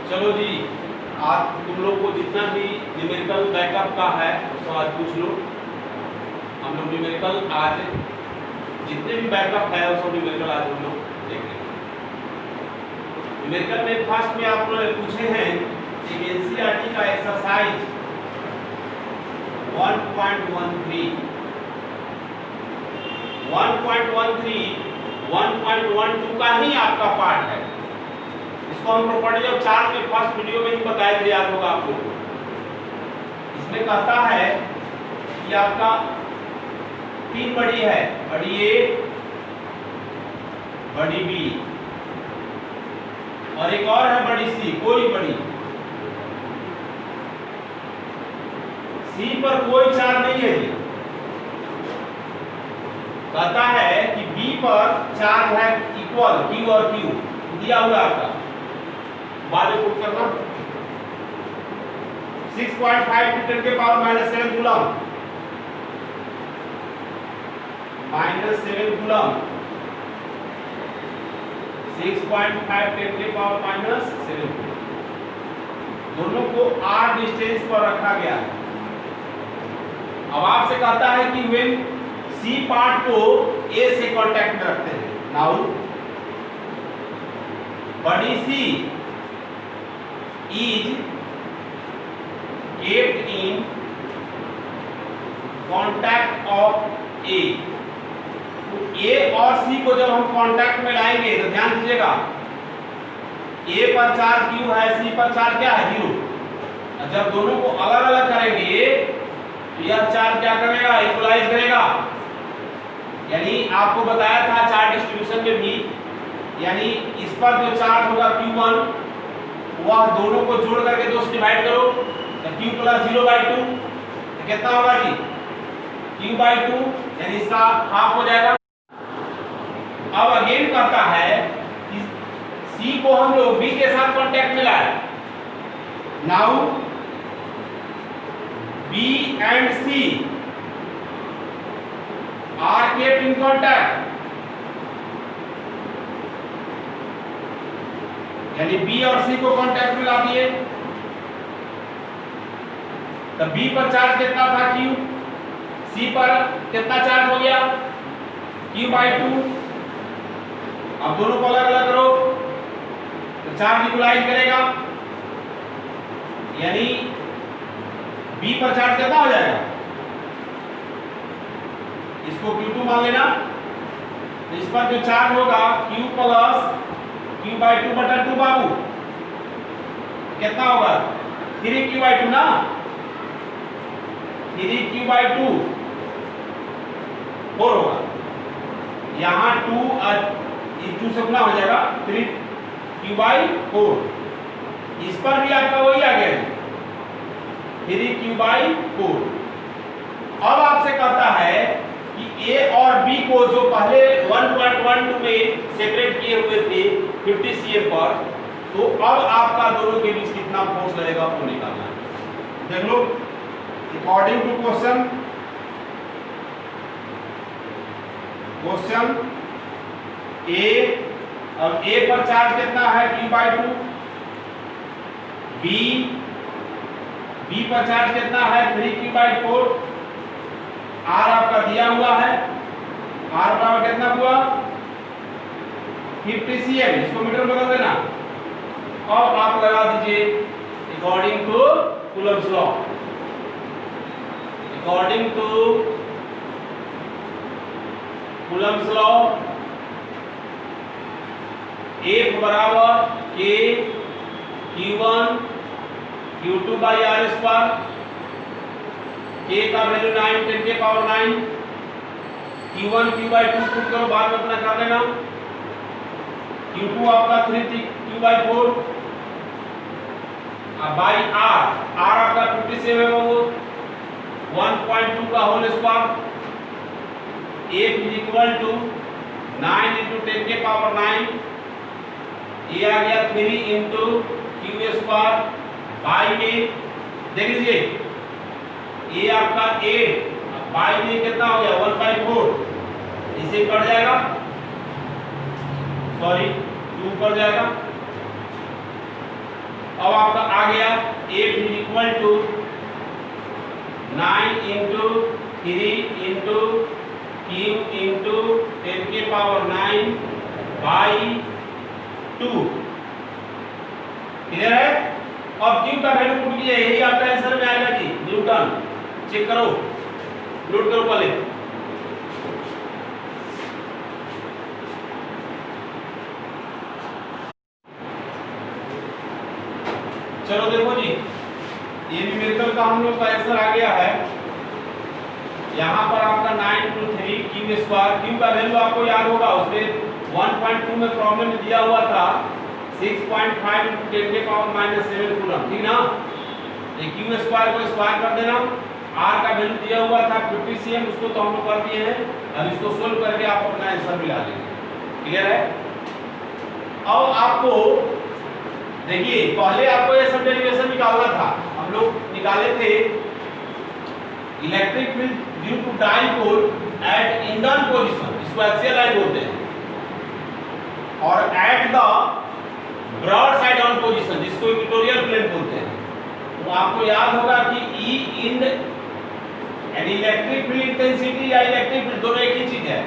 चलो जी, आज तुम लोग को जितना भी न्यूमेरिकल बैकअप का है उसको आज पूछ लो। हम लोग न्यूमेरिकल आज जितने भी बैकअप है उसको न्यूमेरिकल आज हम लोग देखेंगे। न्यूमेरिकल में फर्स्ट में आप लोग पूछे हैं एक एनसीईआरटी का एक्सरसाइज 1.12 का ही आपका पार्ट है। इसको हम प्रॉपर्टी ऑफ चार्ज के फर्स्ट वीडियो में ही बताए थे, याद होगा आप लोगों को। इसमें कहता है कि आपका तीन बड़ी है, बड़ी ए, बड़ी बी और एक और है बड़ी सी। कोई बड़ी सी पर कोई चार्ज नहीं है। कहता है कि बी पर चार्ज है इक्वल क्यू और क्यू दिया हुआ आपका, बाद में पुट करना 6.5 × 10⁻⁷ कूलम -7 कूलम 6.5 × 10⁻⁷ दोनों को r डिस्टेंस पर रखा गया है। अब आपसे कहता है कि व्हेन सी पार्ट को ए से कांटेक्ट में रखते हैं, नाउ बड़ी सी is kept in contact of A। तो A और C को जब हम कांटेक्ट में लाएंगे तो ध्यान दीजिएगा, A पर चार्ज Q है, C पर चार्ज क्या है 0। जब दोनों को अलग अलग करेंगे तो यह चार्ज क्या करेगा, इक्वलाइज करेगा। यानी आपको बताया था चार्ज डिस्ट्रीब्यूशन में भी, यानी इस पर जो चार्ज होगा Q1 वह दोनों को जोड़ करके 2 से डिवाइड करो तो Q + 0/2 तो कितना होगा जी Q/2, यानी इसका हाफ हो जाएगा। अब अगेन कहता है कि C को हम लोग B के साथ कांटेक्ट में लाए। Now B and C are kept in contact, यानी B और C को कांटेक्ट में ला दिए तो B पर चार्ज कितना था Q, C पर कितना चार्ज हो गया Q/2। अब दोनों को अलग अलग करो तो चार्ज इक्वलाइज करेगा, यानी B पर चार्ज कितना हो जाएगा, इसको Q2 मान लेना। तो इस पर जो चार्ज होगा Q + Q/2/2 बाबू कितना होगा 3Q/2 ना, 3Q/2 4 होगा। यहाँ 2 और 2 से गुना हो जाएगा 3Q/4। इस पर भी आपका वही आ गया 3Q/4। अब आपसे कहता है कि A और B को जो पहले 1.12 में सेपरेट किए हुए थे 50 cm पर, तो अब आपका दोनों के बीच कितना फोर्स लगेगा वो निकालना है। देख लो, अकॉर्डिंग टू क्वेश्चन A, अब A पर चार्ज कितना है Q/2, B पर चार्ज कितना है 3Q/4, R आपका दिया हुआ है, R बराबर कितना हुआ 50 cm, इसको मीटर में बदल देना और आप लगा दीजिए according to Coulomb's law. According to Coulomb's law F बराबर K Q1 Q2/r²। K का वैल्यू 9 × 10⁻⁹, Q1 Q/2 पुट करो, बाद में अपना कर लेना। Q2 आपका 3Q/4 अब बाई R आपका 57 है, वो 1.2 का होल स्क्वायर। F = 9 × 10⁻⁹, ये आ गया 3 × Q² बाई में देख लीजिए ये आपका 8 बाई में कितना हो गया 1/4, इसे कट जाएगा, सॉरी 2 कट जाएगा अब आपका आ गया F equal to 9 into 3 into Q into 10 के पावर 9 बाई 2। क्लियर है? अब Q का वैल्यू पुट कीजिए, यही आपका आंसर में आएगा जी, न्यूटन। चेक करो, नोट करो पहले। चलो देखो जी, ये न्यूमेरिकल का हम लोग का आंसर आ गया है। यहाँ पर आपका 9 × 3 क्यू स्क्वायर, क्यू का वैल्यू आपको याद होगा, उसमें 1.2 में प्रॉब्लम में दिया हुआ था 6.5 × 10 के पावर -7 कूलम, ठीक ना? ये क्यू स्क्वायर को स्क्वायर कर देना, आर का वैल्यू दिया हुआ था 50 cm, उसको तो हम लोग कर दिए हैं। अब इसको सोल्व करके आप अपना आंसर मिला लेंगे। क्लियर है? अब आपको देखिए, पहले आपको ये सब डेरिवेशन निकालना था, हम लोग निकाले थे electric field due to dipole at end on position, इसको एक्सियल लाइन बोलते हैं, और at the broad side on position, जिसको इक्वेटोरियल प्लेन बोलते हैं। तो आपको याद होगा कि ई इंड यानी इलेक्ट्रिक फील्ड इंटेंसिटी या इलेक्ट्रिक फील्ड दोनों एक ही चीज है।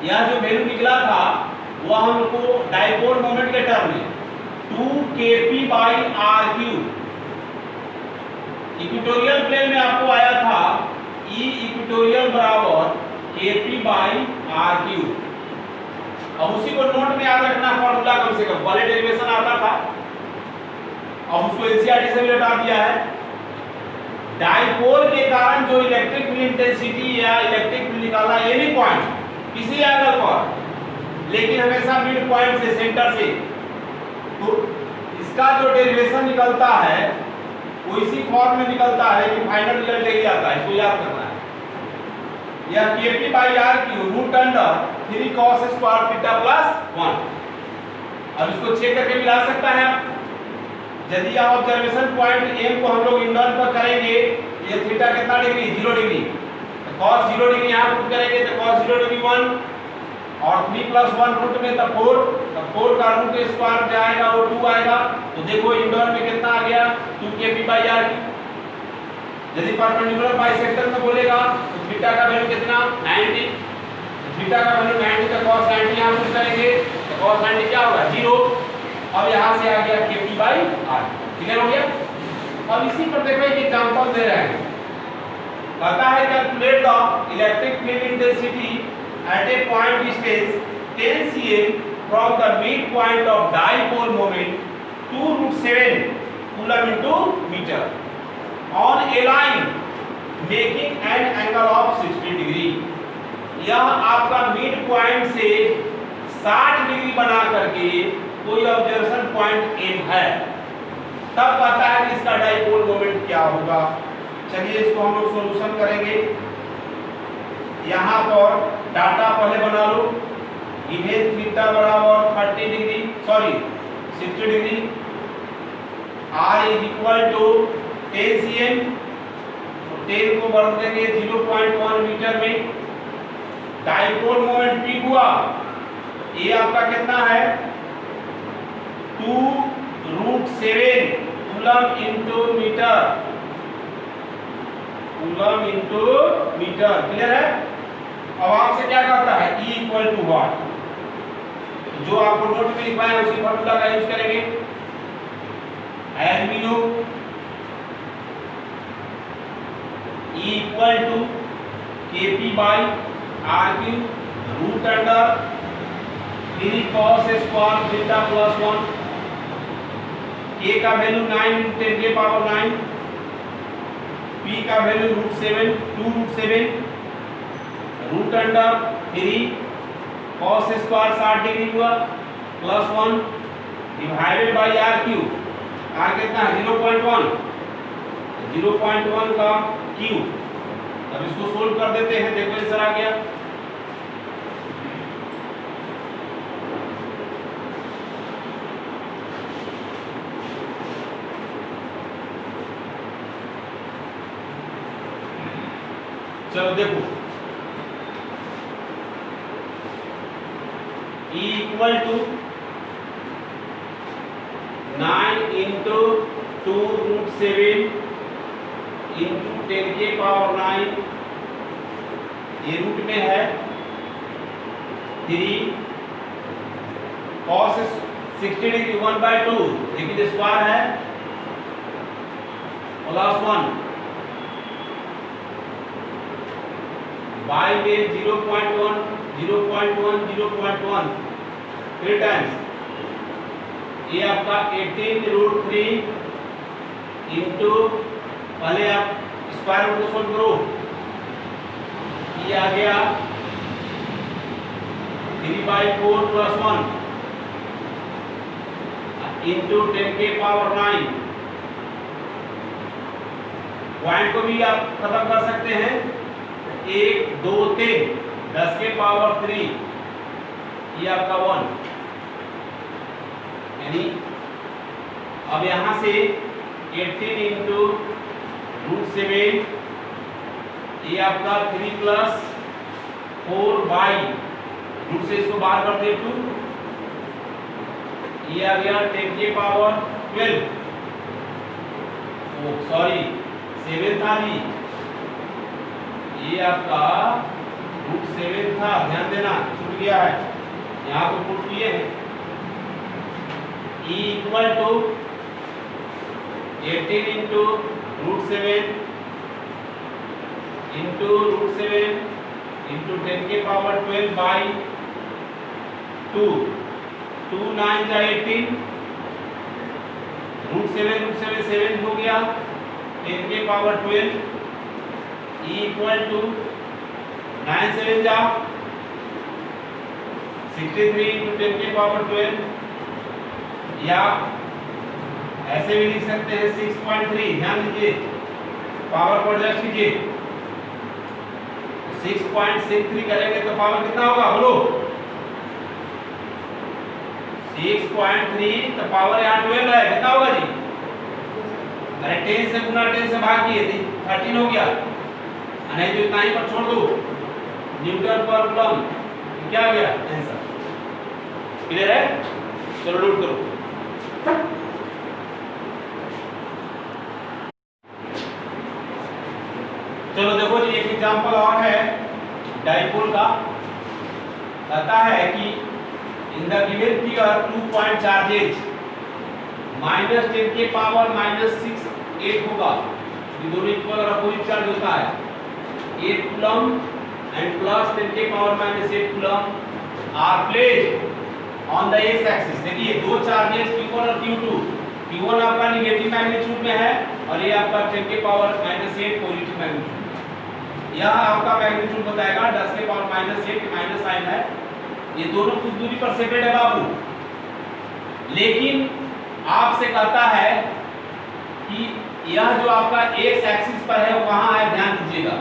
यह जो वैल्यू निकला था वो हमको डाइपोल मोमेंट के टर्म में 2kp/r3, इक्वेटोरियल प्लेन में आपको आया था E इक्वेटोरियल बराबर kp/r3। अब उसी को नोट में याद रखना, फॉर्मूला कम से कम, पहले डेरिवेशन आता था, अब उसको एनसीईआरटी से भी हटा दिया है। डाइपोल के कारण जो इलेक्ट्रिक फील्ड इंटेंसिटी या इलेक्ट्रिक फील्ड निकालना एनी पॉइंट किसी एंगल पर, लेकिन हमेशा मिड पॉइंट से, सेंटर से, तो इसका जो डेरिवेशन निकलता है वो इसी फॉर्म में निकलता है कि फाइनल रिजल्ट यही आता है, इसको याद करना है। यह kp/r3 root under 3 cos square theta plus 1। अब इसको चेक करके मिला सकता है। यदि आप ऑब्जर्वेशन पॉइंट एम को हम लोग इंडन पर करेंगे, ये थीटा कितना डिग्री, 0 डिग्री, तो cos 0 डिग्री यहाँ पुट करेंगे तो cos 0 डिग्री 1, और 3 + 1 रूट में तो 4, तो 4 का रूट स्क्वायर जाएगा वो 2 आएगा। तो देखो इंडोर में कितना आ गया, 2kp/r3। यदि परपेंडिकुलर बाइसेक्टर में बोलेगा तो थीटा का वैल्यू कितना, 90, थीटा का वैल्यू 90, तो cos 90 यहाँ पुट करेंगे तो cos 90 क्या होगा, 0। अब यहाँ से आ गया kp/r। क्लियर हो गया? अब इसी पर देखो एक एग्जांपल दे रहे हैं, कहता है calculate the electric field intensity at a point distance 10 cm from the midpoint of dipole moment 2√7 coulomb into meter on a line making an angle of 60 degree। यह आपका मिड पॉइंट से 60 डिग्री बना करके कोई ऑब्जर्वेशन पॉइंट एम है, तब पता है कि इसका डाइपोल मोमेंट क्या होगा। चलिए इसको हम लोग सॉल्यूशन करेंगे। यहाँ पर डाटा पहले बना लो, इमेज थीटा बराबर 30 degree, sorry 60 degree, r is equal to 10 cm, तो 10 को बढ़ देंगे 0.1 मीटर में। डाइपोल मोमेंट P हुआ, ये आपका कितना है, 2√7 coulomb into metre, coulomb into metre. Clear है? अब आपसे क्या कहता है, E इक्वल टू व्हाट, जो आपको नोट में लिखवाया है उसी फॉर्मूला का यूज करेंगे। As we know E equal to kp/r3 root under 3 cos square theta plus 1। K का वैल्यू 9 × 10 के पावर 9, P का value √7, 2√7 root under 3 cos square 60 degree हुआ plus 1 divided by r3। r कितना है, 0.1, 0.1 का क्यूब। अब इसको सोल्व कर देते हैं, देखो आंसर आ गया। चलो देखो, E equal to 9 into 2 root 7 into 10 के पावर 9, ये रूट में है 3 cos 60 डिग्री 1/2, लेकिन स्क्वायर है प्लस 1 बाई में 0.1 0.1 0.1 3 टाइम्स, ये आपका 18 रूट 3 इंटू, पहले आप स्क्वायर रूट को सोल्व करो, ये आ गया 3/4 प्लस 1 इंटू 10 के पावर 9। पॉइंट को भी आप खत्म कर सकते हैं, 1 2 3 10 के पावर 3, ये आपका 1, यानी अब यहां से 18 इंटू रूट 7, ये आपका 3 प्लस 4 बाई रूट से इसको बाहर करते 2, ये आ गया 10 के पावर 12, ओ सॉरी 7 था जी, ये आपका रूट 7 था, ध्यान देना छूट गया है, यहाँ तो पुट किए हैं। E equal to 18 into root 7 into root 7 into 10 के पावर 12 बाई 2, 2 9 जा 18, रूट 7 7 हो गया, 10 के पावर 12, E इक्वल टू 9 7 जा 63 इंटू 10 के पावर 12, या ऐसे भी लिख सकते हैं 6.3, ध्यान दीजिए पावर को एडजस्ट कीजिए, 6.63 करेंगे तो पावर कितना होगा बोलो, 6.3 तो पावर यहाँ 12 है, कितना होगा जी, अरे 10 से गुना 10 से भाग किए 13 हो गया, नहीं तो इतना ही पर छोड़ दो, न्यूटन पर कूलम, क्या आ गया आंसर, क्लियर है, चलो नोट करो। चलो देखो जी एक एग्जांपल और है डाइपोल का, कहता है कि in the given figure 2 point charges -10 के पावर -6 8 होगा, ये दोनों इक्वल और अपोजिट चार्ज होता है, 8 कूलम एंड प्लस 10 के power -8 coulomb are placed on the x axis. देखिए दो चार्जेस Q1 और Q2, Q1 आपका नेगेटिव मैग्नीट्यूड में है और ये आपका 10 के पावर -8 पॉजिटिव मैग्नीट्यूड, यह आपका मैग्नीट्यूड बताएगा 10 के पावर -8 माइनस साइन है, ये दोनों कुछ दूरी पर सेपरेट है बाबू, लेकिन आपसे कहता है कि यह जो आपका एक्स एक्सिस पर है वो कहाँ है, ध्यान दीजिएगा,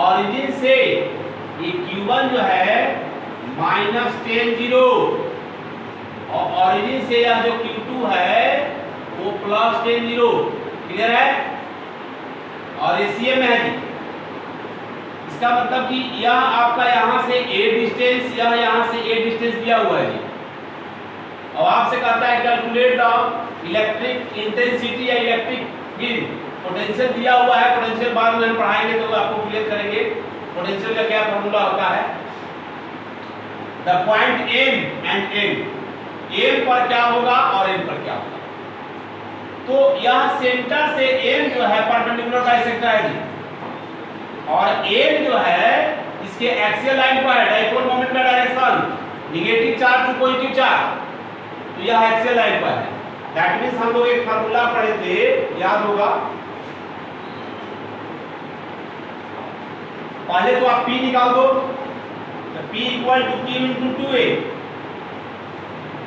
ऑरिजिन से ये Q1 जो है -10 0 और ऑरिजिन से यह जो Q2 है वो +10 0, क्लियर है, और ये सीएम में है जी, इसका मतलब कि यह आपका यहाँ से a डिस्टेंस, यह यहाँ से a डिस्टेंस दिया हुआ है जी, और आपसे कहता है कैलकुलेट द इलेक्ट्रिक इंटेंसिटी या इलेक्ट्रिक फील्ड, पोटेंशियल दिया हुआ है, पोटेंशियल बाद में हम पढ़ाएंगे तो आपको क्लियर करेंगे पोटेंशियल का क्या फॉर्मूला होता है। The point M and N, M पर क्या होगा और N पर क्या होगा, तो यह सेंटर से M जो है परपेंडिकुलर बाइसेक्टर है जी, और N जो है इसके एक्सियल लाइन पर है, डाइपोल मोमेंट का direction negative charge to positive charge, तो यह एक्सियल लाइन पर है, दैट मींस हम लोग एक फार्मूला पढ़े थे, याद होगा, पहले तो आप P निकाल दो, तो P equal to Q into 2A,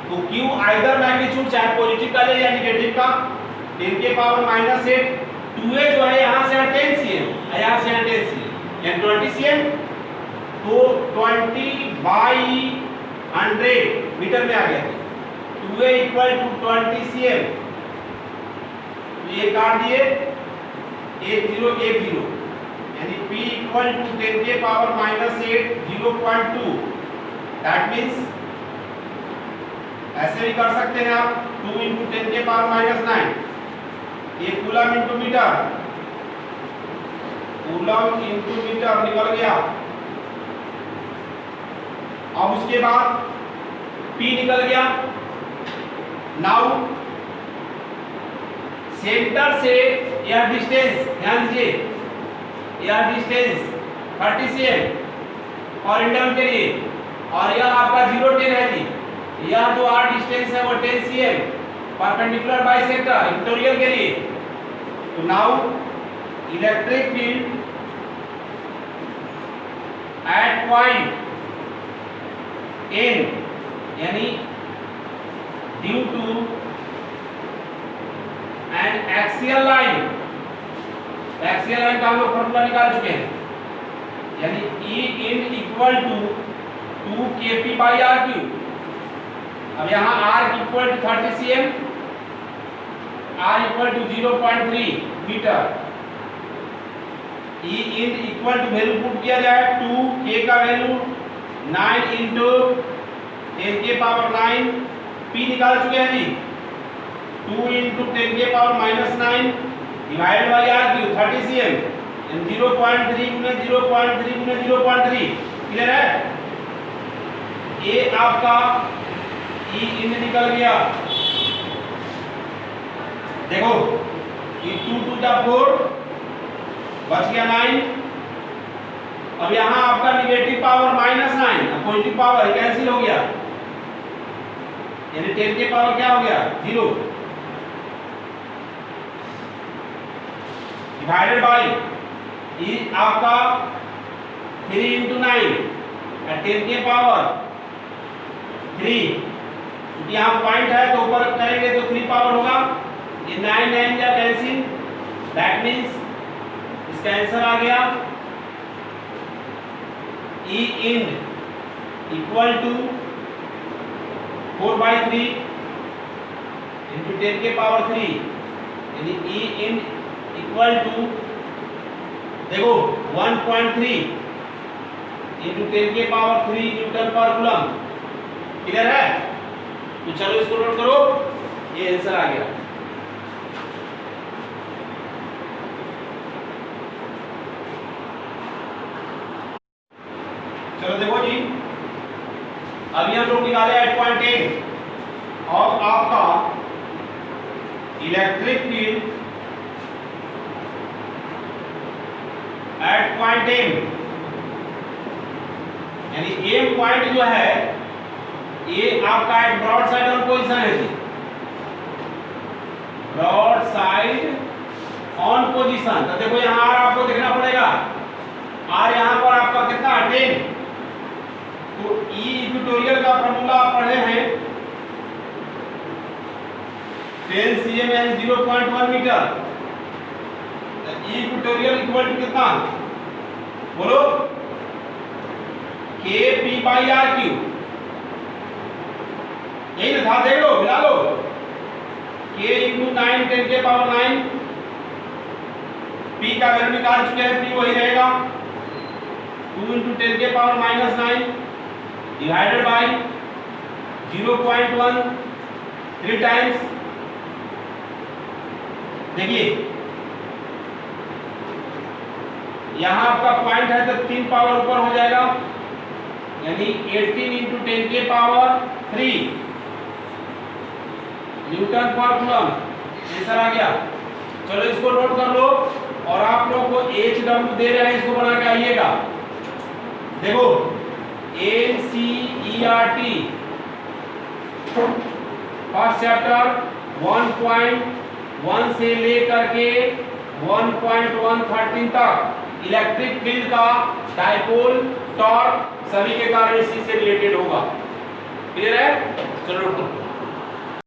तो Q आइदर मैग्नीट्यूड चाहे पॉजिटिव का ले या नेगेटिव का, 10 के पावर -8, 2A जो है यहाँ से 10 cm, यहाँ से 10 cm, यानी 20 cm, तो 20/100 मीटर में आ गया, 2A इक्वल टू 20 cm, तो ये काट दिए 1 0 1 0, यानी P इक्वल टू 10 के पावर -8 0.2, दैट मींस ऐसे भी कर सकते हैं आप 2 × 10⁻⁹ ये coulomb into metre, coulomb into metre निकल गया। अब उसके बाद P निकल गया। नाउ सेंटर से यह डिस्टेंस, ध्यान दीजिए, यह डिस्टेंस 30 cm ओरिजिन के लिए, और यह आपका 0 10 है जी। यह जो आर डिस्टेंस है वो 10 cm परपेंडिकुलर बाइसेक्टर इक्वेटोरियल के लिए। तो now electric field at point n यानी due to an axial line का हम लोग फॉर्मूला निकाल चुके हैं, यानी E in equal to 2kp/r3। अब यहाँ r equal to 30 cm, r equal to 0.3 मीटर। E in equal to value put किया जाए 2k का वैल्यू 9 इंटू 10⁻⁹ P निकाल चुके हैं जी। 2 into 10⁻⁹ divided by r3 30 cm 0.3 × 0.3 × 0.3। Clear है? ये आपका E इन निकल गया। देखो ये 2 × 4 बच गया 9। अब यहाँ आपका negative power -9, positive power cancel हो गया, यानी 10 के पावर क्या हो गया 0 डिवाइडेड बाई ई आपका 3 × 9 10 के पावर 3। यहाँ पॉइंट है तो ऊपर करेंगे तो 3 पावर होगा। ये 9 9 जा कैंसिल, दैट मींस इसका आंसर आ गया E in equal to 4/3 into 10 के पावर 3, यानी E in इक्वल टू देखो 1.3 इंटू 10 के पावर 3 न्यूटन पर कूलम। क्लियर है? तो चलो इसको नोट करो, ये आंसर आ गया। चलो देखो जी, अभी हम लोग निकाले एट पॉइंट ए और आपका electric field at point M, यानी एम पॉइंट जो है ये आपका at broad side on position है जी, ब्रॉड साइड ऑन पोजीशन। तो देखो यहाँ आर आपको देखना पड़ेगा, आर यहाँ पर आपका कितना 10। तो E इक्वेटोरियल का फॉर्मूला आप पढ़े हैं 10 cm यानी 0.1 मीटर। E इक्वेटोरियल इक्वल टू कितना बोलो kp/r3। यही ना था, देख लो मिला लो, k × 9 10 के पावर 9 p का वैल्यू निकाल चुके हैं, p वही रहेगा 2 × 10 के पावर -9 डिवाइडेड बाई 0.1 3 टाइम्स। देखिए यहां आपका पॉइंट है तो 3 पावर ऊपर हो जाएगा, यानी 18 × 10 के पावर 3 न्यूटन पर कूलम आंसर आ गया। चलो इसको नोट कर लो, और आप लोग को HW दे रहे हैं, इसको बना के आइएगा। देखो NCERT फर्स्ट चैप्टर 1.1 से लेकर के 1.113 तक इलेक्ट्रिक फील्ड का डाइपोल टॉर्क सभी के कारण इसी से रिलेटेड होगा। क्लियर है? चलो